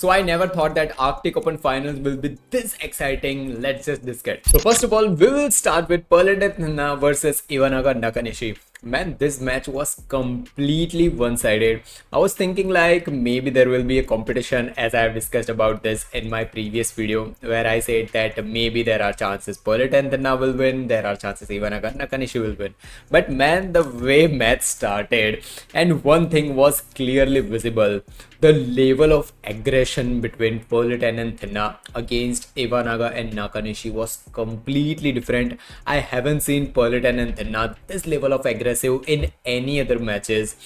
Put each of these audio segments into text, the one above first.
So I never thought that Arctic Open finals will be this exciting. Let's just discuss. So first of all, we will start with Thinaah versus Iwanaga Nakanishi. Man, this match was completely one-sided. I was thinking like maybe there will be a competition, as I have discussed about this in my previous video where I said that maybe there are chances Thinaah will win, there are chances Iwanaga Nakanishi will win. But man, the way match started, and one thing was clearly visible. The level of aggression between Thinaah and Thinaah against Iwanaga and Nakanishi was completely different. I haven't seen Thinaah and Thinaah this level of aggressive in any other matches.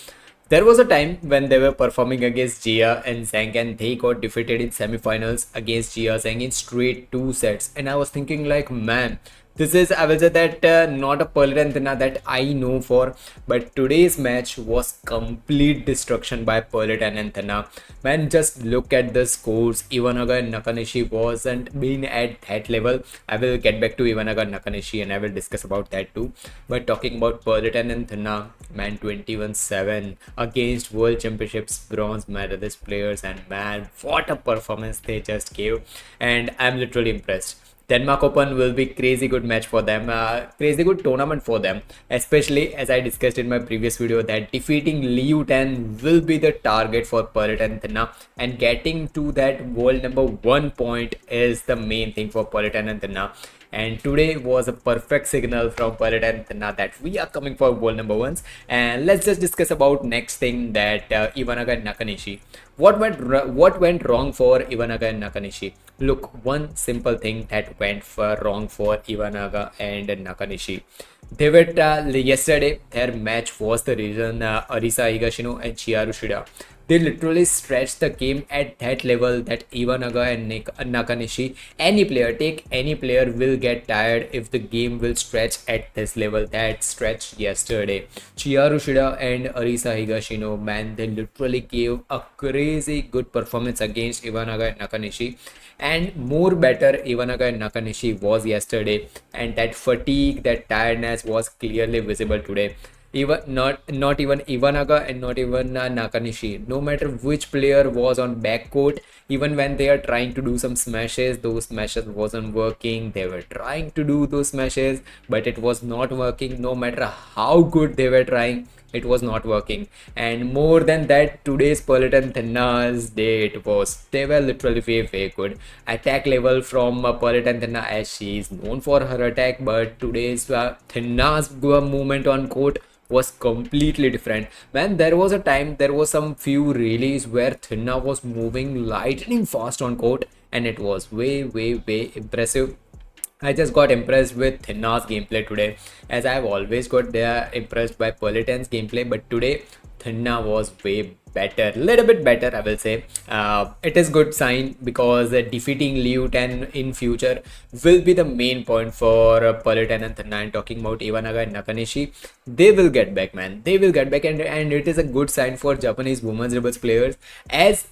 There was a time when they were performing against Chia and Zhang and they got defeated in semifinals against Chia Zhang in straight 2 sets. And I was thinking like, man, this is, I will say that not a Thinaah that I know for, but today's match was complete destruction by and Thinaah. Man, just look at the scores. Iwanaga and Nakanishi wasn't been at that level. I will get back to Iwanaga and Nakanishi and I will discuss about that too. But talking about and Thinaah, man, 21-7 against World Championships bronze medalist players, and man, what a performance they just gave. And I'm literally impressed. Denmark Open will be crazy good match for them, crazy good tournament for them, especially as I discussed in my previous video that defeating Liu Tan will be the target for and Thinaah, and getting to that world number 1 point is the main thing for and Thinaah. And today was a perfect signal from and Thinaah that we are coming for world number 1s. And let's just discuss about next thing, that Iwanaga and Nakanishi. What went wrong for Iwanaga and Nakanishi? Look, one simple thing that went wrong for Iwanaga and Nakanishi. They were yesterday their match was the reason Arisa Higashino and Chia Rushida, they literally stretched the game at that level that Iwanaga and Nakanishi, any player, take any player, will get tired if the game will stretch at this level. That stretched yesterday. Chia Rushida and Arisa Higashino, man, they literally gave a crazy good performance against Iwanaga and Nakanishi. And more better Iwanaga and Nakanishi was yesterday, and that fatigue, that tiredness was clearly visible today. Even not even Iwanaga and not even Nakanishi, no matter which player was on backcourt, even when they are trying to do some smashes, those smashes wasn't working. They were trying to do those smashes, but it was not working. No matter how good they were trying, it was not working. And more than that, today's and Thinaah's day, they were literally very good. Attack level from and Thinaah, as she is known for her attack, but today's Thinaah's movement on court was completely different. Man, there was a time, there was some few rallies where Thinaah was moving lightning fast on court, and it was way impressive. I just got impressed with Thinaah's gameplay today, as I have always got impressed by Politan's gameplay, but today Thinaah was way better, little bit better, I will say. It is good sign because defeating Liu Tan in future will be the main point for and Thinaah. And talking about Iwanaga and Nakanishi, they will get back, man. They will get back, and it is a good sign for Japanese women's doubles players, as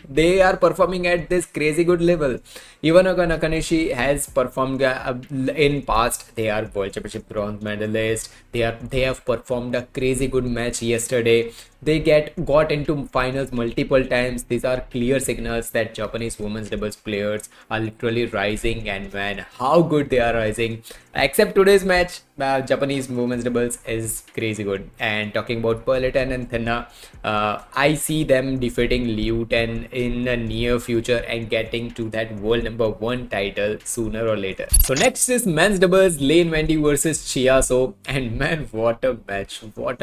they are performing at this crazy good level. Iwanaga Nakanishi has performed in past. They are World Championship bronze medalists. They have performed a crazy good match yesterday. They got into finals multiple times. These are clear signals that Japanese women's doubles players are literally rising, and man, how good they are rising. Except today's match, Japanese women's doubles is crazy good. And talking about and Thinaah, I see them defeating Liu Tan in the near future and getting to that world number 1 title sooner or later. So next is men's doubles, Lane Vendy versus Chia. And man, what a match, what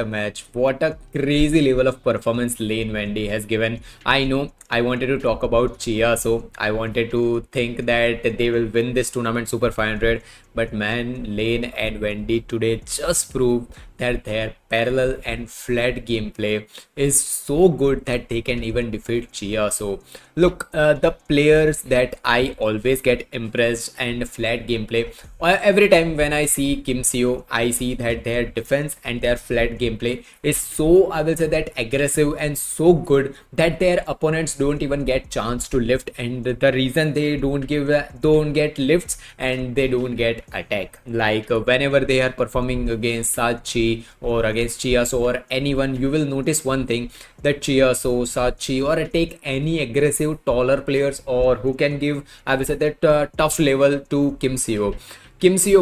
a crazy level of performance Lane Vendy has given. I know I wanted to talk about Chia, so I wanted to think that they will win this tournament Super 500, but man, Lane and Vendy today just proved that their parallel and flat gameplay is so good that they can even defeat Chia. So look, the players that I always get impressed and flat gameplay, every time when I see Kim Seo, I see that their defense and their flat gameplay is so, I will say that, aggressive and so good that their opponents don't even get chance to lift. And the reason they don't get lifts and they don't get that attack. Like whenever they are performing against Sachi or against Chia or anyone, you will notice one thing, that Chia, Sachi, or take any aggressive taller players or who can give, I will say that tough level to Kim Seo.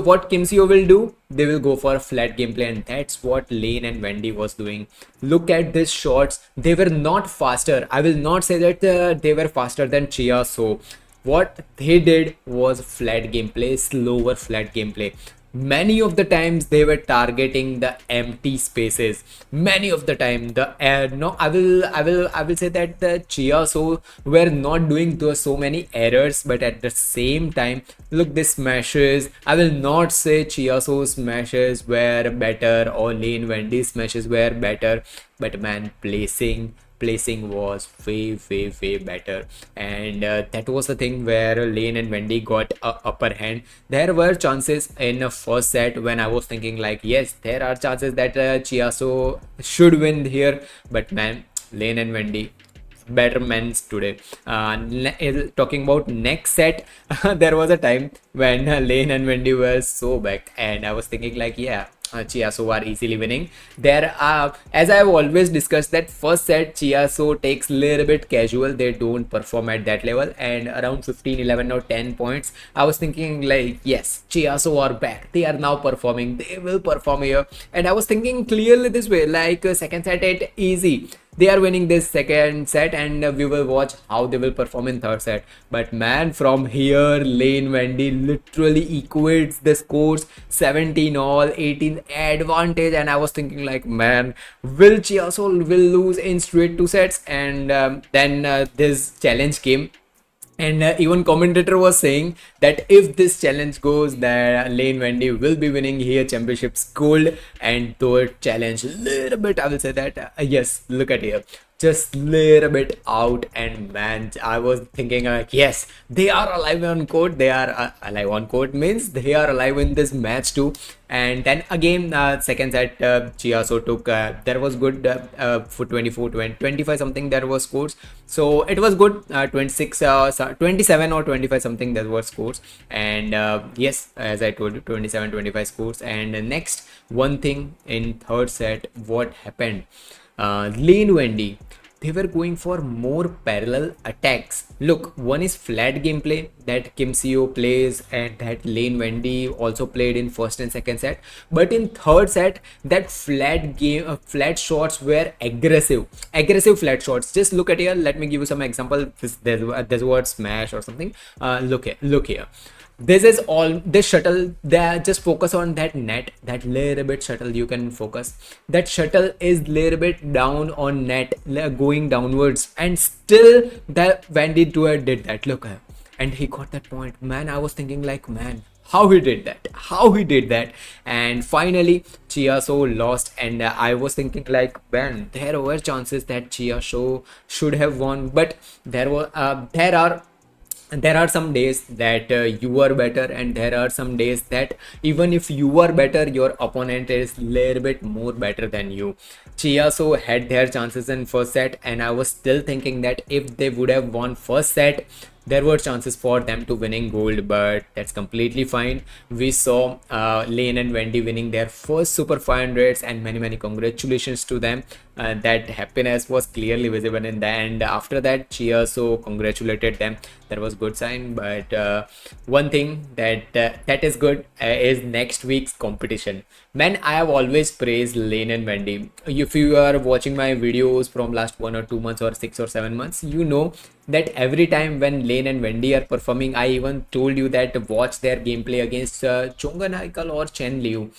What Kim Seo will do? They will go for a flat gameplay, and that's what Lane and Vendy was doing. Look at these shots. They were not faster. I will not say that they were faster than Chia. So what they did was flat gameplay, slower flat gameplay. Many of the times they were targeting the empty spaces. Many of the time the no, I will say that the Chia so were not doing those so many errors, but at the same time, look, this smashes. I will not say Chia so smashes were better or Lane Wendy's smashes were better, but man, placing was way better. And that was the thing where Lane and Vendy got a upper hand. There were chances in the first set when I was thinking like, yes, there are chances that Chiaso should win here, but man, Lane and Vendy better men's today. Talking about next set, there was a time when Lane and Vendy were so back, and I was thinking like, yeah, Chiaso are easily winning. There are, as I have always discussed, that first set Chiaso takes little bit casual. They don't perform at that level, and around 15, 11 or 10 points, I was thinking like, yes, Chiaso are back. They are now performing. They will perform here. And I was thinking clearly this way, like second set it easy. They are winning this second set, and we will watch how they will perform in third set. But man, from here Lane Vendy literally equates the scores, 17 all, 18 advantage, and I was thinking like, man, will Chiaso will lose in straight two sets? And then this challenge came. And even commentator was saying that if this challenge goes, that Lane Vendy will be winning here championships gold. And third challenge, little bit, I will say that yes, look at here, just little bit out. And man, I was thinking like, yes, they are alive on court. They are alive on court means they are alive in this match too. And then again, second set, Chiaso took, there was good for 24, 20, 25 something there was scores. So it was good, 26, 27 or 25 something there were scores. And yes, as I told you, 27, 25 scores. And next, one thing in third set, what happened? Lane Vendy, they were going for more parallel attacks. Look, one is flat gameplay that Kim Seo plays and that Lane Vendy also played in first and second set. But in third set, that flat game, flat shots were aggressive flat shots. Just look at here. Let me give you some example. There's word smash or something. Look here. This is all this shuttle. They just focus on that net, that little bit shuttle. You can focus that shuttle is little bit down on net, going downwards, and still the Vendy did that. Look, and he got that point. Man, I was thinking like, man, how he did that. And finally Chiaso lost, and I was thinking like, man, there were chances that Chiaso should have won, but there are some days that you are better, and there are some days that even if you are better, your opponent is little bit more better than you. Chiaso had their chances in first set, and I was still thinking that if they would have won first set, there were chances for them to winning gold, but that's completely fine. We saw Lane and Vendy winning their first Super 500s, and many congratulations to them. That happiness was clearly visible in the end. After that, Chia so congratulated them. That was good sign. But one thing that is good is next week's competition. Man, I have always praised Lane and Vendy. If you are watching my videos from last 1 or 2 months or 6 or 7 months, you know that every time when Lane and Vendy are performing, I even told you that watch their gameplay against Chongan or Chen Liu.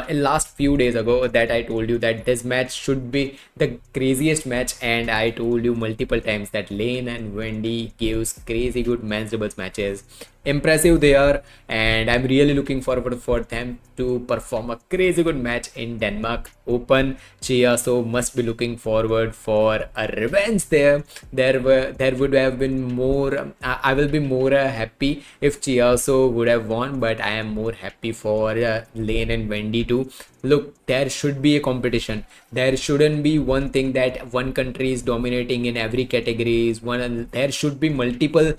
In last few days ago, that I told you that this match should be the craziest match, and I told you multiple times that Lane and Vendy gives crazy good men's doubles matches. Impressive they are, and I'm really looking forward for them to perform a crazy good match in Denmark Open. Chia so must be looking forward for a revenge there. There would have been more. I will be more happy if Chia so would have won, but I am more happy for Lane and Vendy too. look, there should be a competition. There shouldn't be one thing that one country is dominating in every categories. There should be multiple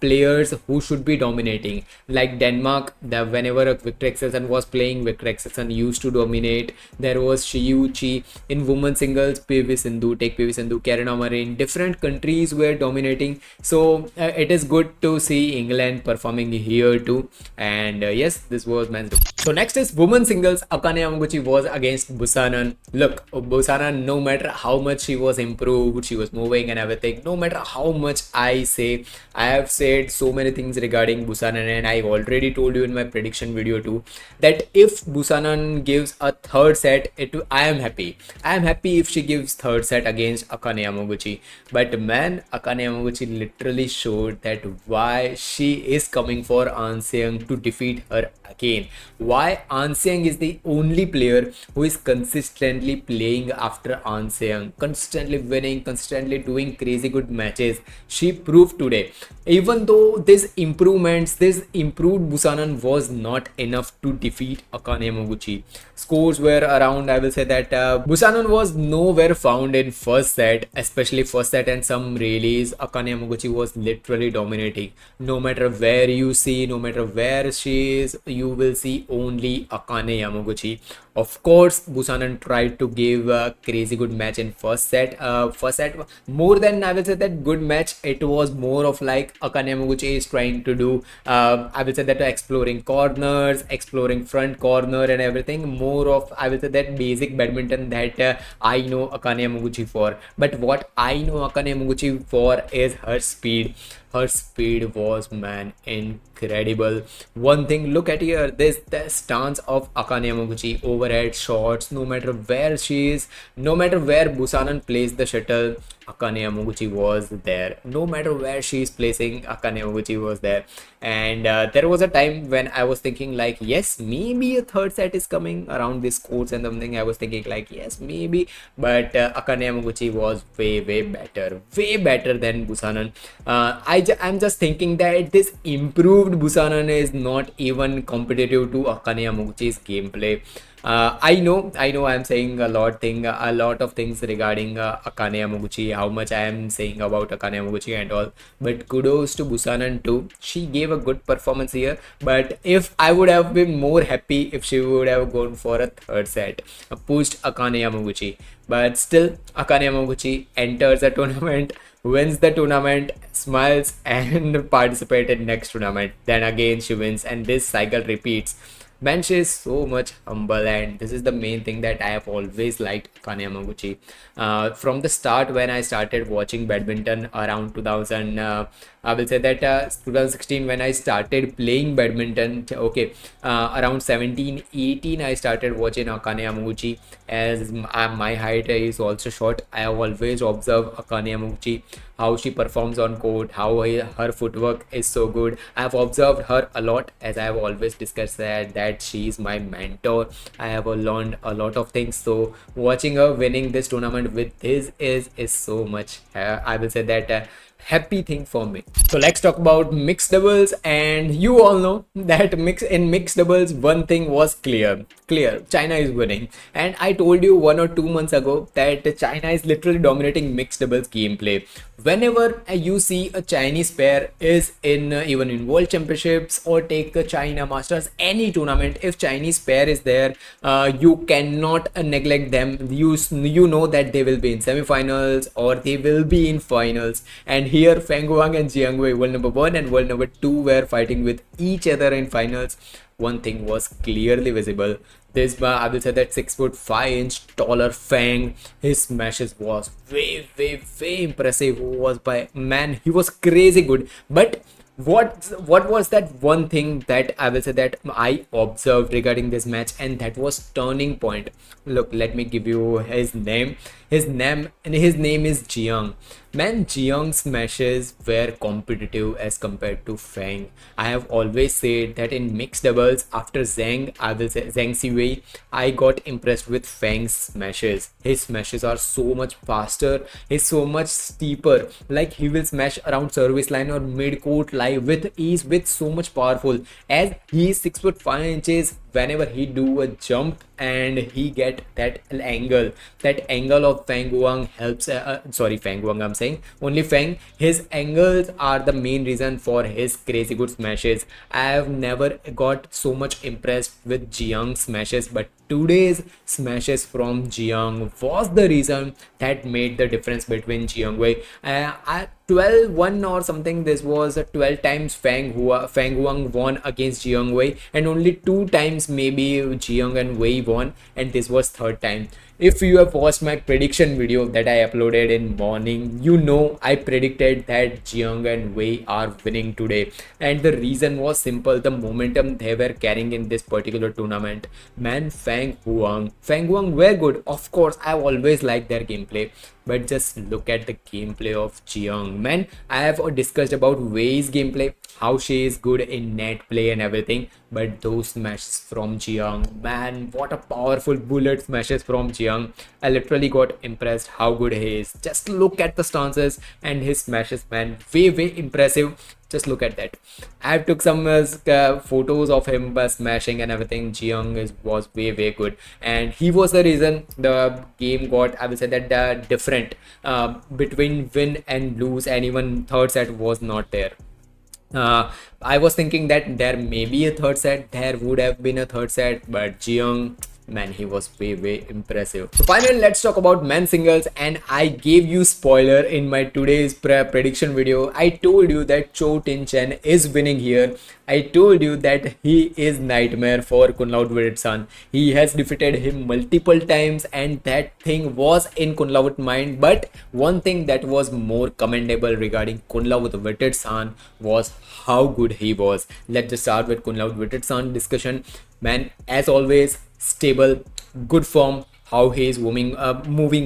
players who should be dominating. Like Denmark, whenever Victor Axelsen was playing, Victor Axelsen used to dominate. There was Chi in women's singles, PV Sindhu, Karina Marin. Different countries were dominating. So it is good to see England performing here too. And yes, this was men's. So next is women's singles. Akane Yamaguchi was against Busanan. Look, Busanan, no matter how much she was improved, she was moving and everything, no matter how much I say, I have said so many things regarding Busanan, and I already told you in my prediction video too that if Busanan gives a third set, I am happy. I am happy if she gives third set against Akane Yamaguchi. But man, Akane Yamaguchi literally showed that why she is coming for Anseung to defeat her again. Why Anseung is the only player who is consistently playing after Anseung, consistently winning, consistently doing crazy good matches. She proved today. Even though this improved Busanan was not enough to defeat Akane Yamaguchi. Scores were around, I will say that Busanan was nowhere found in first set, especially first set and some rallies. Akane Yamaguchi was literally dominating. No matter where you see, no matter where she is, you will see only Akane Yamaguchi. Of course, Busanan tried to give a crazy good match in first set. First set, more than I will say that good match, it was more of like Akane Yamaguchi is trying to do, I will say that exploring corners, exploring front corner and everything. More of, I will say that basic badminton that I know Akane Yamaguchi for. But what I know Akane Yamaguchi for is her speed. Her speed was, man, incredible. One thing, look at here, this the stance of Akane Yamaguchi, overhead shots, no matter where she is, no matter where Busanan plays the shuttle, Akane Yamaguchi was there. No matter where she is placing, Akane Yamaguchi was there. And there was a time when I was thinking like, yes, maybe a third set is coming around this course and something. I was thinking like, yes, maybe. But Akane Yamaguchi was way better than Busanan. I'm just thinking that this improved Busanan is not even competitive to Akane Yamaguchi's gameplay. I know I'm saying a lot of things regarding Akane Yamaguchi, how much I am saying about Akane Yamaguchi and all, but kudos to Busanan too. She gave a good performance here, but if I would have been more happy if she would have gone for a third set, pushed Akane Yamaguchi. But still, Akane Yamaguchi enters the tournament, wins the tournament, smiles and participates in next tournament. Then again she wins, and this cycle repeats. Man, she is so much humble, and this is the main thing that I have always liked Akane Yamaguchi. From the start, when I started watching badminton around 2000, I will say that 2016 when I started playing badminton, okay, around 17-18 I started watching Akane Yamaguchi. As my height is also short, I have always observed Akane Yamaguchi, how she performs on court, how her footwork is so good. I have observed her a lot, as I have always discussed that she is my mentor. I have learned a lot of things. So watching her winning this tournament with this is so much, I will say that happy thing for me. So let's talk about mixed doubles, and you all know that in mixed doubles one thing was clear, China is winning. And I told you 1 or 2 months ago that China is literally dominating mixed doubles gameplay. Whenever you see a Chinese pair is in even in world championships or take a China Masters, any tournament, if Chinese pair is there, you cannot neglect them. You know that they will be in semifinals or they will be in finals. And here Feng, Huang and Jiang were world number 1 and world number 2 were fighting with each other in finals. One thing was clearly visible. This, I will say that 6'5" taller Feng, his smashes was way impressive. He was crazy good. But what was that one thing that I will say that I observed regarding this match, and that was turning point. Look, let me give you his name. His name is Jiang. Man, Jiang's smashes were competitive as compared to Feng. I have always said that in mixed doubles after Zhang, I will say Zhang Siwei, I got impressed with Feng's smashes. His smashes are so much faster, he's so much steeper. Like he will smash around service line or mid court live with ease, with so much powerful. As he is 6'5" whenever he do a jump and he get that angle of Feng Huang helps sorry, Feng Huang I'm saying, only Feng, his angles are the main reason for his crazy good smashes. I have never got so much impressed with Jiang smashes, but today's smashes from Jiang was the reason that made the difference between Jiang Wei. 12-1 or something. This was 12 times Feng Huang won against Jiang Wei, and only 2 times maybe Jiang and Wei won, and this was third time. If you have watched my prediction video that I uploaded in morning, you know I predicted that Jiang and Wei are winning today, and the reason was simple: the momentum they were carrying in this particular tournament. Man, Feng Huang were good. Of course, I always liked their gameplay, but just look at the gameplay of Jiang. Man, I have discussed about Wei's gameplay, how she is good in net play and everything, but those smashes from Jiang, man, what a powerful bullet smashes from Jiang. I literally got impressed how good he is. Just look at the stances and his smashes, man, way impressive. Just look at that. I took some photos of him smashing and everything. Jiang was way good, and he was the reason the game got, I will say that, different between win and lose, and even third set was not there. I was thinking that there may be a third set, there would have been a third set, but Jiang, man, he was way impressive. So finally, let's talk about men's singles, and I gave you spoiler in my today's prediction video. I told you that Chou Tien Chen is winning here. I told you that he is nightmare for Kunlavut Vitidsarn. He has defeated him multiple times, and that thing was in Kunlavut mind. But one thing that was more commendable regarding Kunlavut Vitidsarn was how good he was. Let's just start with Kunlavut Vitidsarn discussion. Man, as always, stable, good form, how he is moving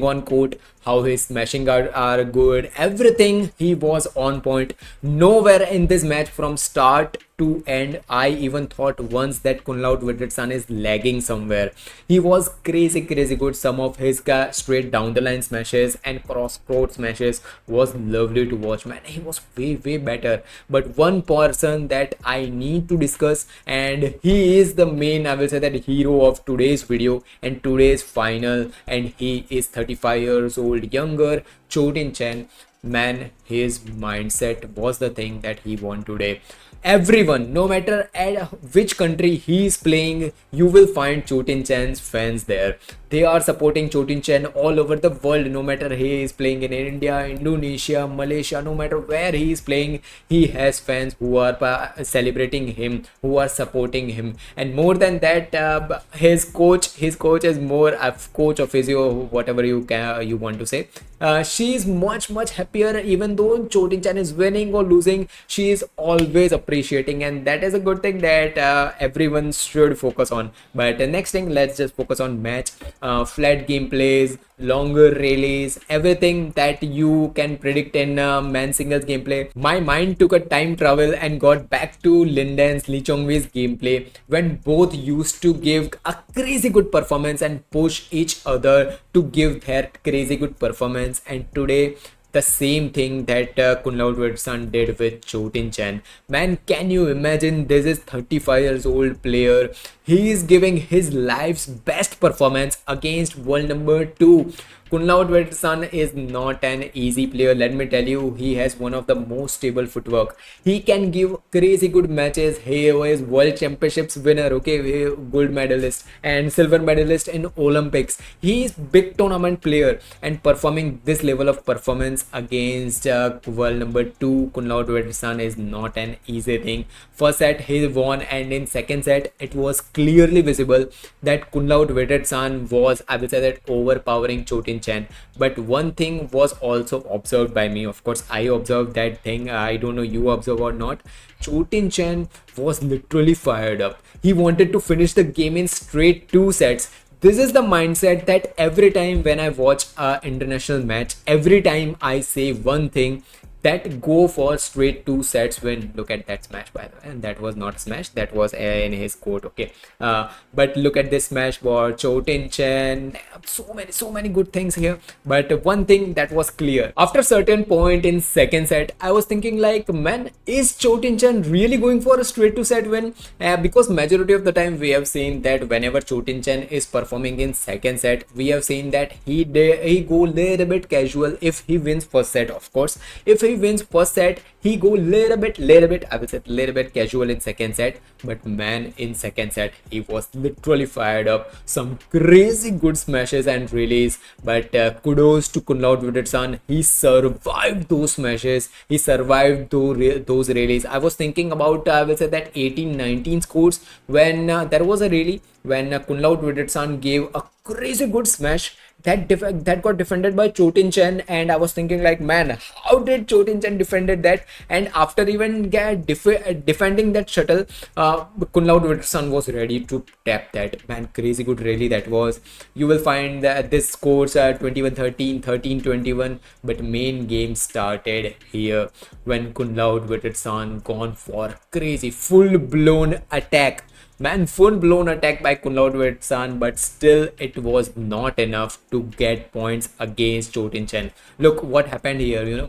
on court, how his smashing are good, everything he was on point. Nowhere in this match from start to end I even thought once that Kunlavut Vitidsarn is lagging somewhere. He was crazy good. Some of his straight down the line smashes and cross court smashes was lovely to watch, man. He was way better. But one person that I need to discuss, and he is the main, I will say that, hero of today's video and today's final, and he is 35 years old younger, Chou Tien Chen. Man, his mindset was the thing that he won today. Everyone, no matter at which country he is playing, you will find Chou Tien Chen's fans there. They are supporting Chou Tien Chen all over the world. No matter he is playing in India, Indonesia, Malaysia, no matter where he is playing, he has fans who are celebrating him, who are supporting him. And more than that, his coach is more a coach of physio, whatever you want to say. She is much happier, even though Chou Tien Chen is winning or losing. She is always appreciating, and that is a good thing that everyone should focus on. But next thing, let's just focus on match. Flat gameplays, longer rallies, everything that you can predict in men's singles gameplay. My mind took a time travel and got back to Linden's Lee Chong-wei's gameplay, when both used to give a crazy good performance and push each other to give their crazy good performance. And today, the same thing that Kunlavut Vitidsarn did with Chou Tien Chen. Man, can you imagine? This is 35 years old player. He is giving his life's best performance against world number 2. Kunlavut Vitidsarn is not an easy player, let me tell you. He has one of the most stable footwork. He can give crazy good matches. He was world championships winner, okay, gold medalist and silver medalist in Olympics. He is big tournament player, and performing this level of performance against world number 2 Kunlavut Vitidsarn is not an easy thing. First set he won, and in second set it was clearly visible that Kunlavut Vitidsarn was, I will say that, overpowering Chou Tien Chen. But one thing was also observed by me. Of course, I observed that thing. I don't know you observe or not. Chou Tien Chen was literally fired up. He wanted to finish the game in straight 2 sets. This is the mindset that every time when I watch an international match, every time I say one thing: that go for straight 2 sets win. Look at that smash, by the way, and that was not a smash, that was in his court. Okay, but look at this smash ball, Chou Tien Chen, so many good things here. But one thing that was clear after certain point in second set, I was thinking like, man, is Chou Tien Chen really going for a straight 2 set win? Because majority of the time we have seen that whenever Chou Tien Chen is performing in second set, we have seen that he go little bit casual if he wins first set. Of course, if he wins first set, he go little bit I will say little bit casual in second set. But man, in second set he was literally fired up, some crazy good smashes and release. But kudos to Vitidsarn, he survived those smashes, he survived those rallies. I was thinking about I will say that 18-19 scores when there was a rally when Vitidsarn gave a crazy good smash that got defended by Chou Tien Chen, and I was thinking like, man, how did Chou Tien Chen defended that? And after even defending that shuttle, Vitidsarn was ready to tap that. Man, crazy good rally that was. You will find that this scores 21-13, 13-21, but main game started here when Vitidsarn gone for crazy full-blown attack. Man, full-blown attack by Vitidsarn, but still it was not enough to get points against Chou Tien Chen. Look what happened here,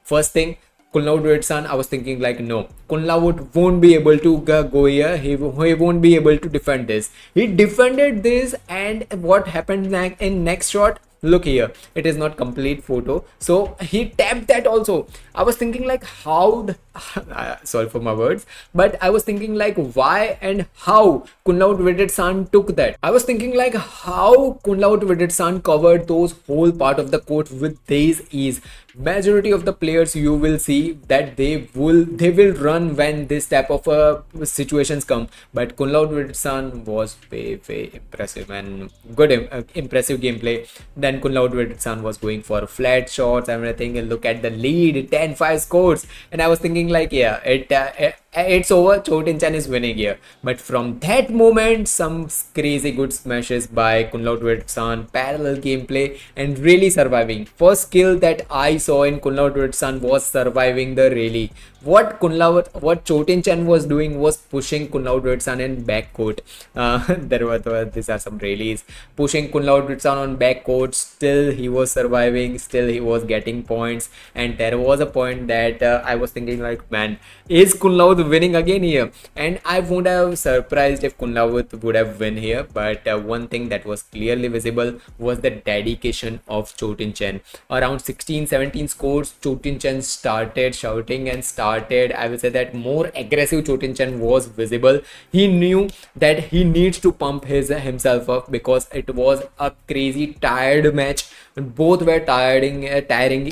first thing, Vitidsarn, I was thinking like, no, Kunlavut won't be able to go here. He won't be able to defend this. He defended this, and what happened like in next shot? Look here, it is not complete photo, so he tapped that also. I was thinking like, how sorry for my words, but I was thinking like, why and how Vitidsarn took that. I was thinking like, how Vitidsarn covered those whole part of the court with this ease. Majority of the players you will see that they will run when this type of situations come, but Vitidsarn was very impressive and good, impressive gameplay. Then Vitidsarn was going for flat shots, everything, and look at the lead, 10-5 scores, and I was thinking like, yeah, it's over, Chou Tien Chen is winning here. But from that moment, some crazy good smashes by Vitidsarn, parallel gameplay, and really surviving. First skill that I saw in Vitidsarn was surviving the rally. What Chou Tien Chen was doing was pushing Vitidsarn in backcourt. These are some rallies, pushing Vitidsarn on backcourt. Still he was surviving, still he was getting points, and there was a point that I was thinking like, man, is Kunlavut winning again here? And I won't have surprised if Kunlavut would have won here. But one thing that was clearly visible was the dedication of Chou Tien Chen. Around 16-17 scores, Chou Tien Chen started shouting and started, I will say that more aggressive Chou Tien Chen was visible. He knew that he needs to pump himself up because it was a crazy tired match. Both were tiring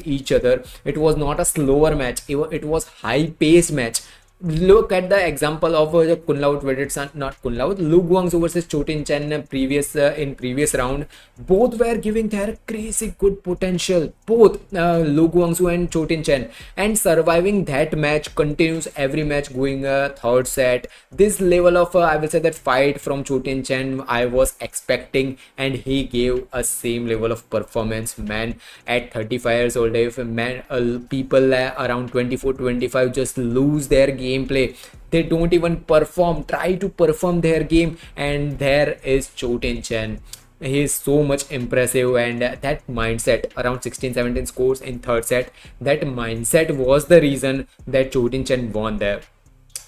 each other. It was not a slower match, it was high paced match. Look at the example of Vitidsarn, not Kunlavut, Lu Guangzhou versus Chou Tien Chen in previous round. Both were giving their crazy good potential, both Lu Guangzhou and Chou Tien Chen, and surviving that match continues every match going third set. This level of I will say that fight from Chou Tien Chen I was expecting, and he gave a same level of performance. Man, at 35 years old, if people around 24-25 just lose their gameplay, they don't even try to perform their game, and there is Chou Tien Chen. He is so much impressive, and that mindset, around 16-17 scores in third set, that mindset was the reason that Chou Tien Chen won there.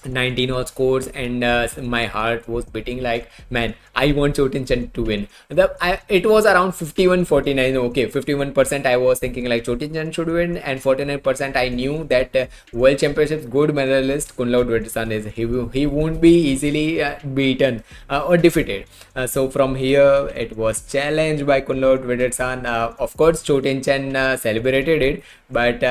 19 all scores, and my heart was beating like, man, I want Chou Tien Chen to win. It was around 51-49. Okay, 51% I was thinking like Chou Tien Chen should win, and 49% I knew that World Championships gold medalist Vitidsarn is he won't be easily beaten or defeated. So from here it was challenged by Vitidsarn. Of course Chou Tien Chen celebrated it, but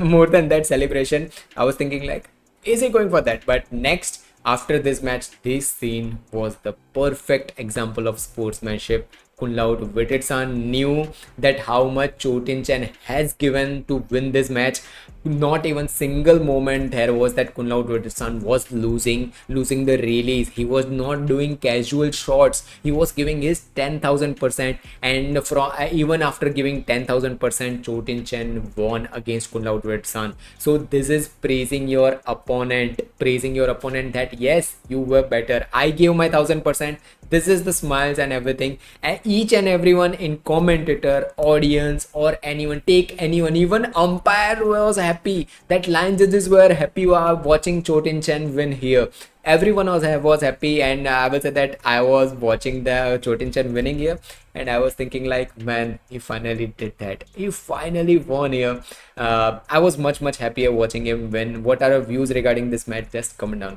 more than that celebration, I was thinking like, is he going for that? But next, after this match, this scene was the perfect example of sportsmanship. Vitidsarn knew that how much Chou Tien Chen has given to win this match. not even single moment there was that Vitidsarn was losing the rallies. He was not doing casual shots. He was giving his 10,000%, and from even after giving 10,000%, Chou Tien Chen won against Vitidsarn. So this is praising your opponent, that yes, you were better. I gave my 1,000%. This is the smiles and everything, and each and everyone in commentator, audience, or anyone, take anyone, even umpire was happy, that line judges were happy watching Chou Tien Chen win here. Everyone was happy, and I will say that I was watching the Chou Tien Chen winning here, and I was thinking like, man, he finally did that. He finally won here. I was much happier watching him win. What are your views regarding this match? Just comment down below.